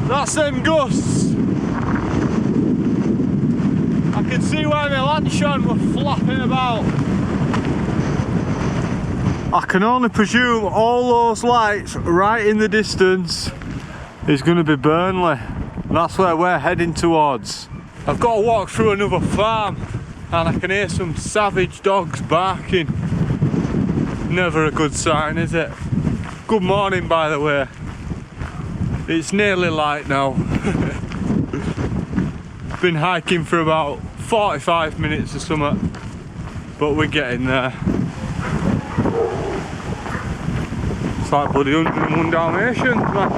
That's them gusts. I can see where my lantern were flapping about. I can only presume all those lights right in the distance is going to be Burnley. That's where we're heading towards. I've got to walk through another farm and I can hear some savage dogs barking. Never a good sign, is it? Good morning, by the way. It's nearly light now. Been hiking for about 45 minutes or something, but we're getting there. It's like bloody 101 Dalmatians, man.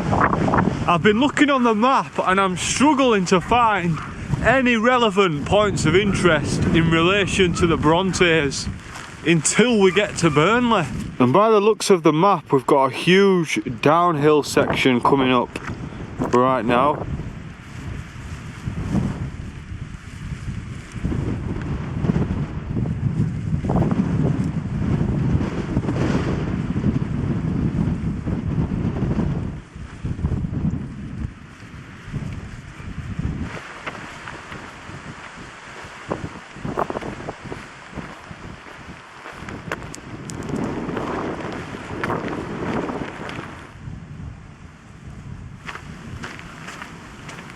I've been looking on the map and I'm struggling to find any relevant points of interest in relation to the Brontes until we get to Burnley. And by the looks of the map, we've got a huge downhill section coming up right now.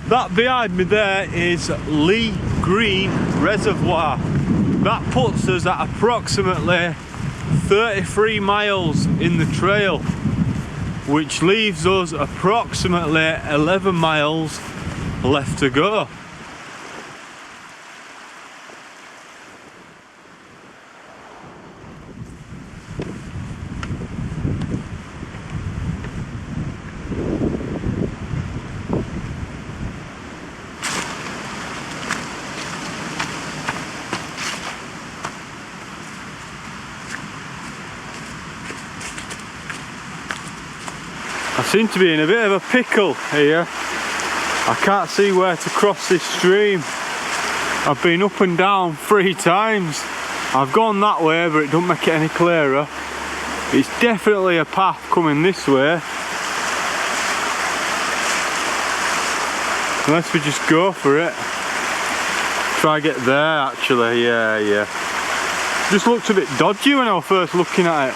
That behind me there is Lee Green Reservoir. That puts us at approximately 33 miles in the trail, which leaves us approximately 11 miles left to go. I seem to be in a bit of a pickle here. I can't see where to cross this stream. I've been up and down 3 times. I've gone that way, but it don't make it any clearer. It's definitely a path coming this way. Unless we just go for it. Try get there actually, yeah. Just looked a bit dodgy when I was first looking at it.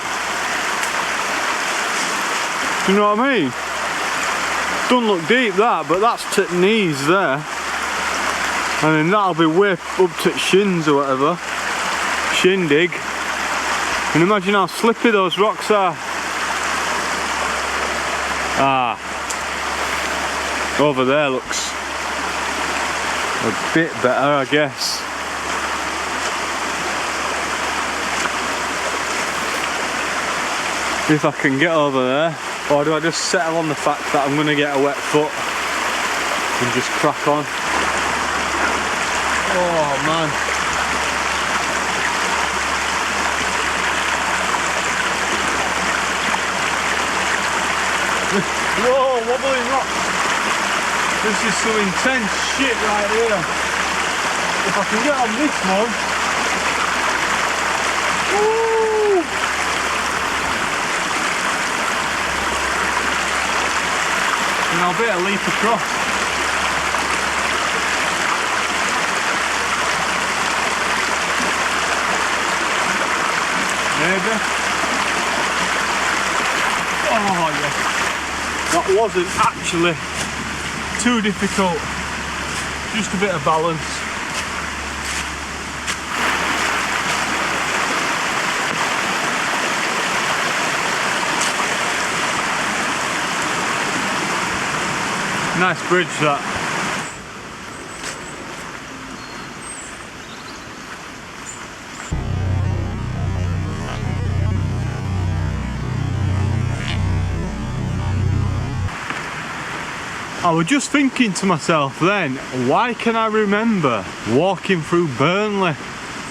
You know what I mean? Doesn't look deep that, but that's to knees there. And then that'll be way up to shins or whatever. Shindig. And imagine how slippy those rocks are. Ah. Over there looks a bit better, I guess. If I can get over there. Or do I just settle on the fact that I'm going to get a wet foot and just crack on? Oh man. Whoa, wobbling rocks. This is some intense shit right here. If I can get on this one. Woo! And I'll be able to leap across. Maybe. Oh yes. That wasn't actually too difficult. Just a bit of balance. Nice bridge that. I was just thinking to myself then, why can I remember walking through Burnley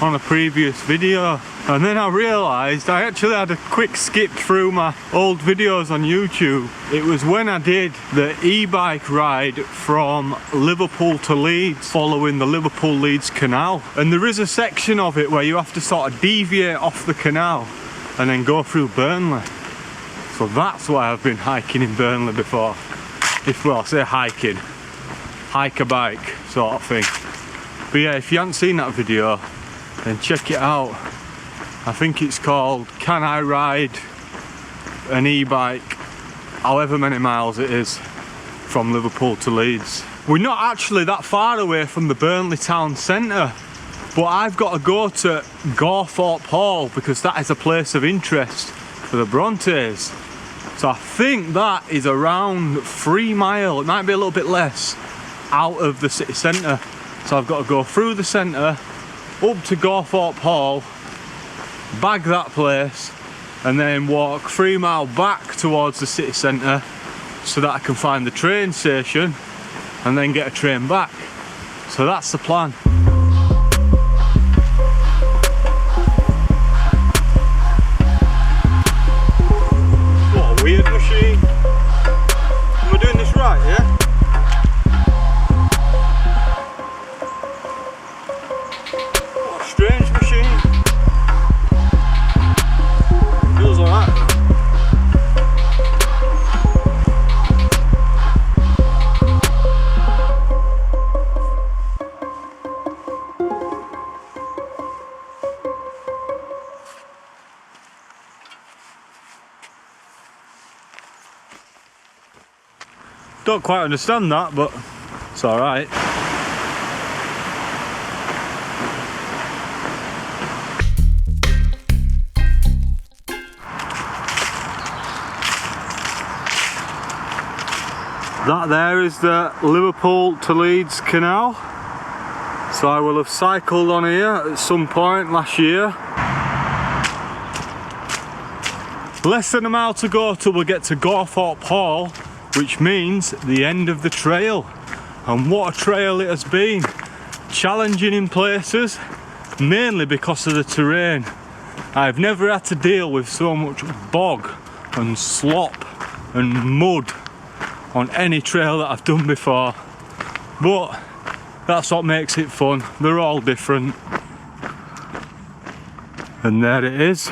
on a previous video? And then I realised I actually had a quick skip through my old videos on YouTube. It was when I did the e-bike ride from Liverpool to Leeds, following the Liverpool-Leeds canal. And there is a section of it where you have to sort of deviate off the canal and then go through Burnley. So that's why I've been hiking in Burnley before. Well, I say hiking, hike a bike sort of thing. But yeah, if you haven't seen that video, then check it out. I think it's called Can I Ride an E-Bike however many miles it is from Liverpool to Leeds. We're not actually that far away from the Burnley town centre, but I've got to go to Gawthorpe Hall because that is a place of interest for the Brontes. So I think that is around 3 miles, it might be a little bit less, out of the city centre. So I've got to go through the centre, up to Gawthorpe Hall, bag that place, and then walk 3 miles back towards the city centre so that I can find the train station and then get a train back. So that's the plan. What a weird machine. Am I doing this right, yeah? What a strange machine. Feels alright. Don't quite understand that, but it's alright. That there is the Liverpool to Leeds Canal. So I will have cycled on here at some point last year. Less than a mile to go till we get to Gawthorpe Hall, which means the end of the trail. And what a trail it has been. Challenging in places, mainly because of the terrain. I've never had to deal with so much bog and slop and mud on any trail that I've done before. But that's what makes it fun. They're all different. And there it is,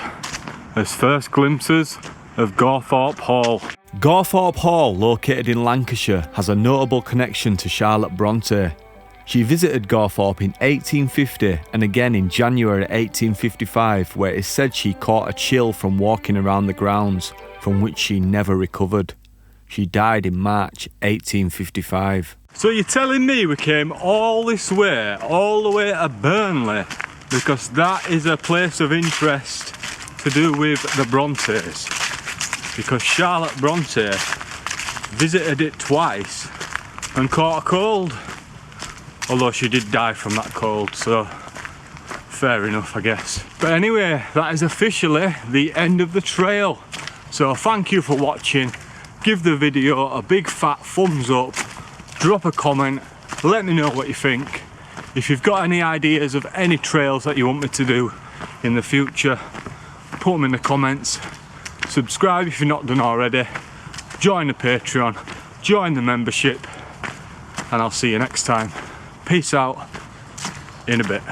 as first glimpses of Gawthorpe Hall. Gawthorpe Hall, located in Lancashire, has a notable connection to Charlotte Bronte. She visited Gawthorpe in 1850 and again in January 1855, where it is said she caught a chill from walking around the grounds, from which she never recovered. She died in March 1855. So you're telling me we came all this way, all the way to Burnley, because that is a place of interest to do with the Brontes? Because Charlotte Bronte visited it twice and caught a cold. Although she did die from that cold, so fair enough, I guess. But anyway, that is officially the end of the trail. So thank you for watching. Give the video a big fat thumbs up. Drop a comment. Let me know what you think. If you've got any ideas of any trails that you want me to do in the future, put them in the comments. Subscribe if you're not done already. Join the Patreon. Join the membership. And I'll see you next time. Peace out. In a bit.